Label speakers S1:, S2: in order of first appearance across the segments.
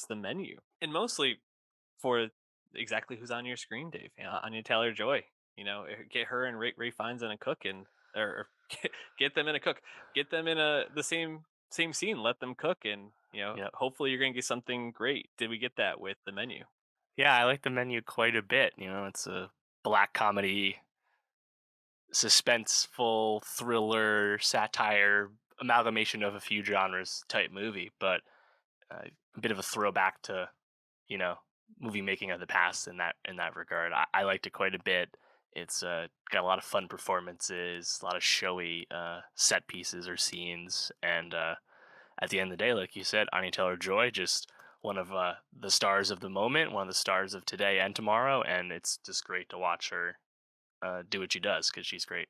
S1: the menu, and mostly for exactly who's on your screen, Dave. Anya Taylor Joy. Get her and Ray Fiennes in a cook, and or get them in a cook, get them in the same scene, let them cook, and
S2: Yep.
S1: hopefully you're gonna get something great. Did we get that with the menu?
S2: Yeah, I like the menu quite a bit. It's a black comedy, suspenseful thriller, satire, amalgamation of a few genres type movie, but a bit of a throwback to you know movie making of the past in that regard. I liked it quite a bit. It's got a lot of fun performances, a lot of showy set pieces or scenes, and at the end of the day, like you said, Anya Taylor Joy, just one of the stars of the moment, one of the stars of today and tomorrow, and it's just great to watch her do what she does because she's great.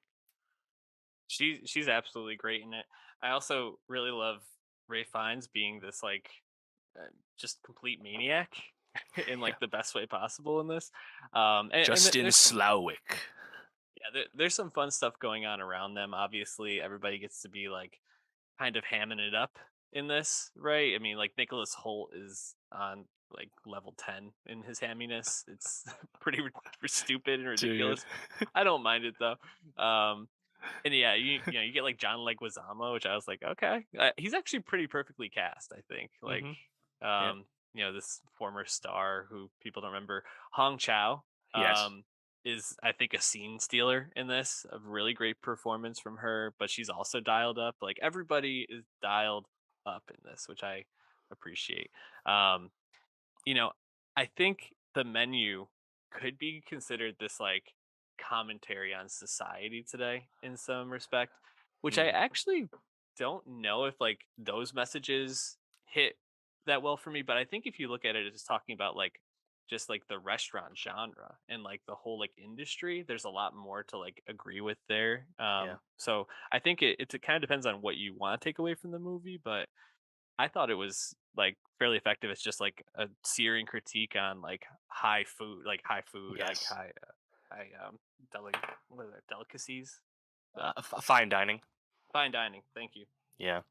S1: She's absolutely great in it. I also really love Ray Fiennes being this like just complete maniac in
S2: Yeah,
S1: like the best way possible in this.
S2: Justin
S1: There's some
S2: Slowick.
S1: there's some fun stuff going on around them. Obviously, everybody gets to be like kind of hamming it up in this, right? I mean, like Nicholas Holt is on like level 10 in his hamminess. It's pretty stupid and
S2: Dude.
S1: ridiculous. I don't mind it though. Um, and yeah, you get like John Leguizamo, which I was like, okay, he's actually pretty perfectly cast. I think
S2: Hmm. Yeah.
S1: this former star who people don't remember, Hong Chow,
S2: Yes.
S1: um, is I think a scene stealer in this. A really great performance from her, but she's also dialed up. Like everybody is dialed up in this, which I appreciate. Um, you know, I think the menu could be considered this like commentary on society today in some respect, which I
S2: Mm.
S1: actually don't know if like those messages hit that well for me. But I think if you look at it as talking about like just like the restaurant genre and like the whole like industry, there's a lot more to like agree with there.
S2: Yeah.
S1: So I think it kind of depends on what you want to take away from the movie, but I thought it was, like, fairly effective. It's just, like, a searing critique on, like, high food, like,
S2: Yes.
S1: high, deli what are they, delicacies?
S2: Fine dining.
S1: Fine dining, thank you.
S2: Yeah.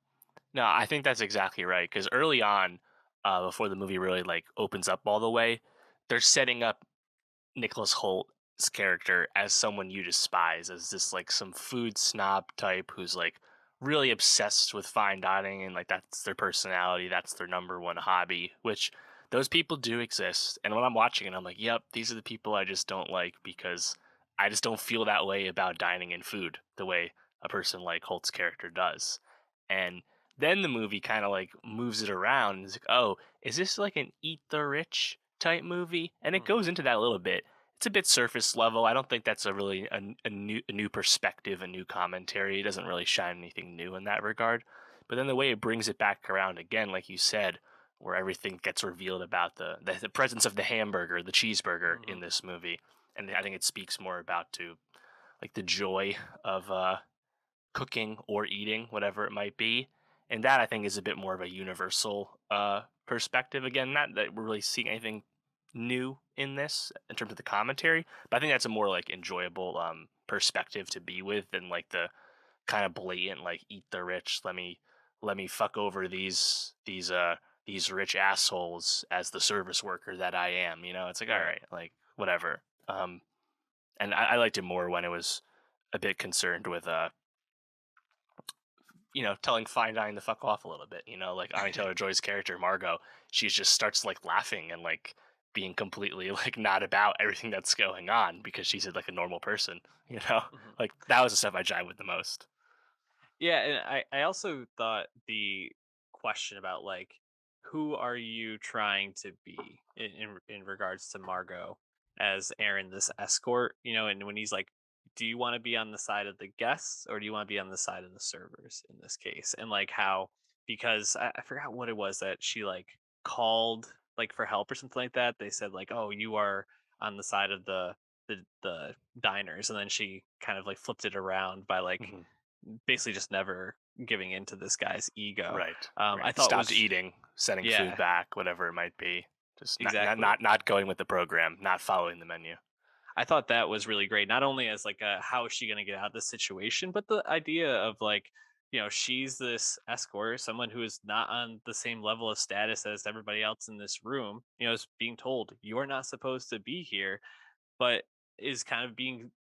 S2: No, I think that's exactly right. Because early on, before the movie really like opens up all the way, they're setting up Nicholas Holt's character as someone you despise, as this like some food snob type who's like really obsessed with fine dining and like that's their personality, that's their number one hobby, which those people do exist. And when I'm watching it, I'm like, yep, these are the people I just don't like because I just don't feel that way about dining and food the way a person like Holt's character does. And then the movie kind of like moves it around and it's like, oh, is this like an eat the rich type movie? And it
S1: Mhm.
S2: goes into that a little bit. It's a bit surface level. I don't think that's a new perspective, a new commentary. It doesn't really shine anything new in that regard. But then the way it brings it back around again, like you said, where everything gets revealed about the presence of the hamburger, the cheeseburger in
S1: Mhm.
S2: this movie, and I think it speaks more about to like the joy of cooking or eating, whatever it might be. And that I think is a bit more of a universal perspective. Again, not that we're really seeing anything new in this in terms of the commentary, but I think that's a more like enjoyable perspective to be with than like the kind of blatant like eat the rich. Let me fuck over these rich assholes as the service worker that I am. It's like all
S1: Right.
S2: right, like whatever. And I liked it more when it was a bit concerned with telling Fine Dine to fuck off a little bit. Like Anya Taylor Joy's character Margot, she just starts like laughing and like being completely like not about everything that's going on because she's like a normal person.
S1: Mhm.
S2: Like that was the stuff I jive with the most.
S1: Yeah, and I also thought the question about, like, who are you trying to be in regards to Margot as Aaron, this escort, and when he's like, "Do you wanna be on the side of the guests, or do you wanna be on the side of the servers?" in this case, and, like, how because I forgot what it was that she, like, called, like, for help or something like that. They said, like, "Oh, you are on the side of the diners," and then she kind of, like, flipped it around by, like,
S2: Hmm.
S1: basically just never giving into this guy's ego.
S2: Right,
S1: I
S2: right.
S1: thought
S2: Stopped
S1: was
S2: eating, sending food
S1: yeah,
S2: back, whatever it might be. Just not not
S1: exactly.
S2: not not going with the program, not following the menu.
S1: I thought that was really great. Not only as like a how is she going to get out of this situation, but the idea of like she's this escort, someone who is not on the same level of status as everybody else in this room, is being told you're not supposed to be here, but is kind of being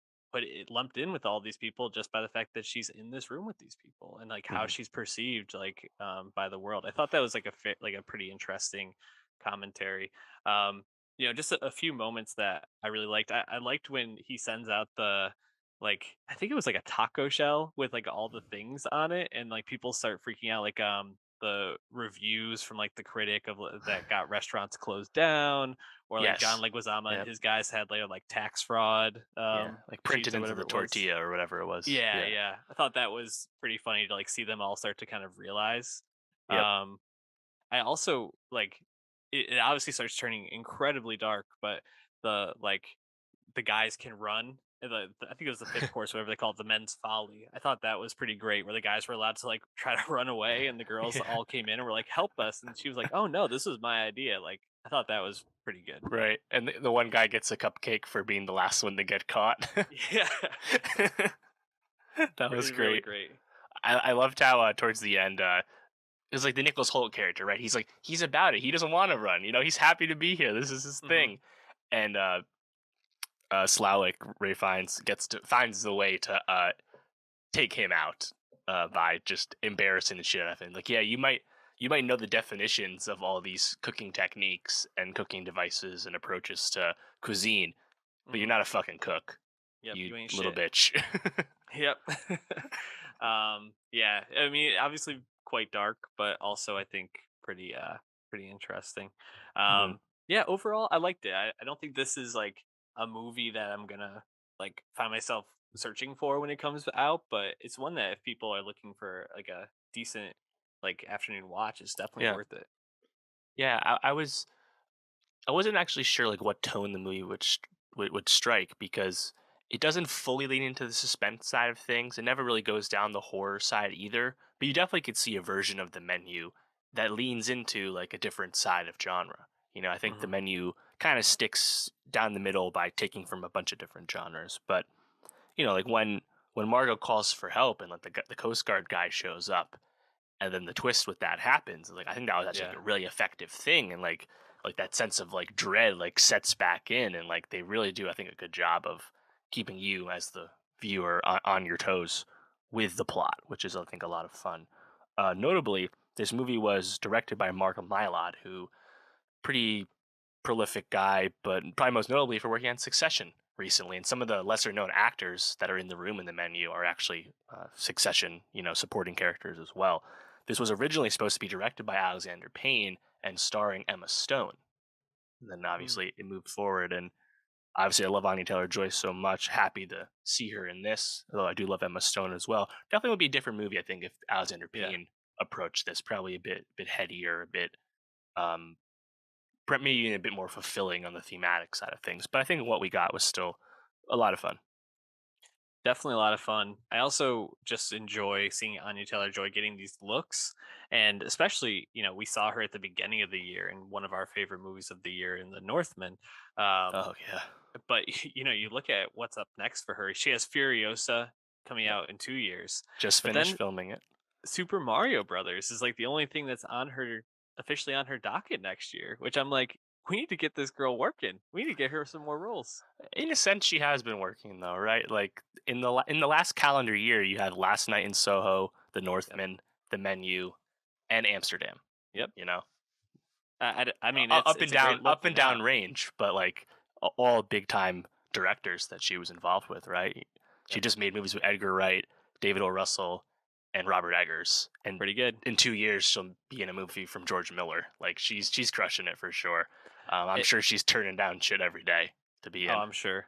S1: lumped in with all these people just by the fact that she's in this room with these people and like how
S2: Mhm.
S1: she's perceived like by the world. I thought that was like like a pretty interesting commentary. Um just a few moments that I really liked. I liked when he sends out the like I think it was like a taco shell with like all the things on it and like people start freaking out like the reviews from like the critic of that got restaurants closed down or like John
S2: Yes.
S1: Leguizamo and
S2: Yep.
S1: his guys had later like tax fraud
S2: Yeah, like
S1: sheets
S2: printed
S1: or
S2: into
S1: whatever
S2: the
S1: it was.
S2: tortilla or whatever it was.
S1: Yeah,
S2: Yeah.
S1: yeah. I thought that was pretty funny to like see them all start to kind of realize.
S2: Yep.
S1: Um I also like it obviously starts turning incredibly dark, but the guys can run. I think it was the fifth course, whatever they call it, the men's folly. I thought that was pretty great, where the guys were allowed to like try to run away, and the girls
S2: Yeah.
S1: all came in and were like, "Help us!" And she was like, "Oh no, this was my idea." Like I thought that was pretty good.
S2: Right. And the one guy gets a cupcake for being the last one to get caught.
S1: Yeah,
S2: That was
S1: really
S2: great.
S1: great.
S2: I loved how towards the end, it was like the Nicholas Holt character, right? He's about it. He doesn't want to run. He's happy to be here. This is his
S1: Hmm.
S2: thing. And Slawick Ray finds the way to take him out by just embarrassing the shit out of him. Like, yeah, you might know the definitions of all these cooking techniques and cooking devices and approaches to cuisine, but you're
S1: Hmm.
S2: not a fucking cook,
S1: Yep,
S2: you
S1: you ain't
S2: little
S1: shit.
S2: bitch.
S1: Yep. Yeah, I mean, obviously quite dark, but also I think pretty interesting.
S2: Hmm.
S1: Yeah, overall I liked it. I don't think this is like a movie that I'm gonna like find myself searching for when it comes out, but it's one that if people are looking for like a decent like afternoon watch, it's definitely
S2: Yeah,
S1: worth it.
S2: yeah. I wasn't actually sure like what tone the movie would strike because it doesn't fully lean into the suspense side of things. It never really goes down the horror side either. But you definitely could see a version of the menu that leans into like a different side of genre. I think the
S1: Hmm.
S2: menu kind of sticks down the middle by taking from a bunch of different genres. But like when Margot calls for help and like the Coast Guard guy shows up, and then the twist with that happens. Like I think that was actually
S1: Yeah.
S2: like a really effective thing, and like that sense of like dread like sets back in, and like they really do I think a good job of keeping you as the viewer on your toes with the plot, which is I think a lot of fun. Notably, this movie was directed by Mark Mylod, who pretty prolific guy, but probably most notably for working on Succession recently. And some of the lesser known actors that are in the room in the menu are actually Succession, supporting characters as well. This was originally supposed to be directed by Alexander Payne and starring Emma Stone. And then
S1: Mm.
S2: obviously it moved forward. And obviously I love Anya Taylor Joy so much. Happy to see her in this, although I do love Emma Stone as well. Definitely would be a different movie, I think, if Alexander
S1: Yeah.
S2: Payne approached this. Probably a bit headier, a bit um, maybe a bit more fulfilling on the thematic side of things. But I think what we got was still a lot of fun.
S1: Definitely a lot of fun. I also just enjoy seeing Anya Taylor-Joy getting these looks, and especially, we saw her at the beginning of the year in one of our favorite movies of the year in The Northman. Um,
S2: Oh yeah,
S1: but you look at what's up next for her. She has Furiosa coming
S2: yep.
S1: out in 2 years,
S2: Just
S1: but
S2: finished
S1: then
S2: filming it.
S1: Super Mario Brothers is like the only thing that's on her officially on her docket next year. Which I'm like, we need to get this girl working. We need to get her some more roles.
S2: In a sense, she has been working though, right? Like in the last calendar year, you had Last Night in Soho, The
S1: Yep.
S2: Northman, The Menu, and Amsterdam.
S1: Yep.
S2: You know,
S1: I mean,
S2: Up
S1: it's
S2: and
S1: a great
S2: down,
S1: look
S2: up
S1: for
S2: and down
S1: now.
S2: range, but like all big time directors that she was involved with, right? She
S1: Yep.
S2: just made movies with Edgar Wright, David O. Russell, and Robert Eggers, and
S1: Pretty good.
S2: in 2 years she'll be in a movie from George Miller. Like she's crushing it for sure. I'm
S1: It,
S2: sure she's turning down shit every day to be
S1: oh,
S2: in.
S1: I'm sure.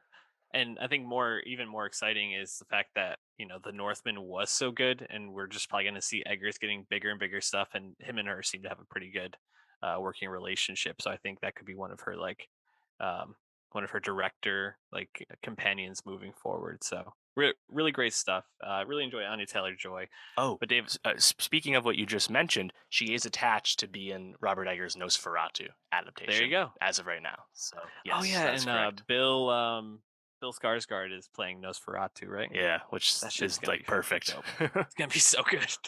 S1: And I think even more exciting is the fact that, the Northman was so good and we're just probably gonna see Eggers getting bigger and bigger stuff and him and her seem to have a pretty good working relationship. So I think that could be one of her director companions moving forward. So really great stuff. Really enjoy Anya Taylor Joy.
S2: Oh,
S1: But Dave,
S2: speaking of what you just mentioned, she is attached to be in Robert Eggers' Nosferatu
S1: there you
S2: adaptation
S1: go.
S2: as of right now. So
S1: Oh
S2: yes,
S1: yeah,
S2: that is
S1: and
S2: correct.
S1: Bill Skarsgård is playing Nosferatu, right?
S2: Yeah, which
S1: That shit's
S2: is
S1: gonna be
S2: like
S1: fucking
S2: perfect.
S1: dope. It's gonna be so good.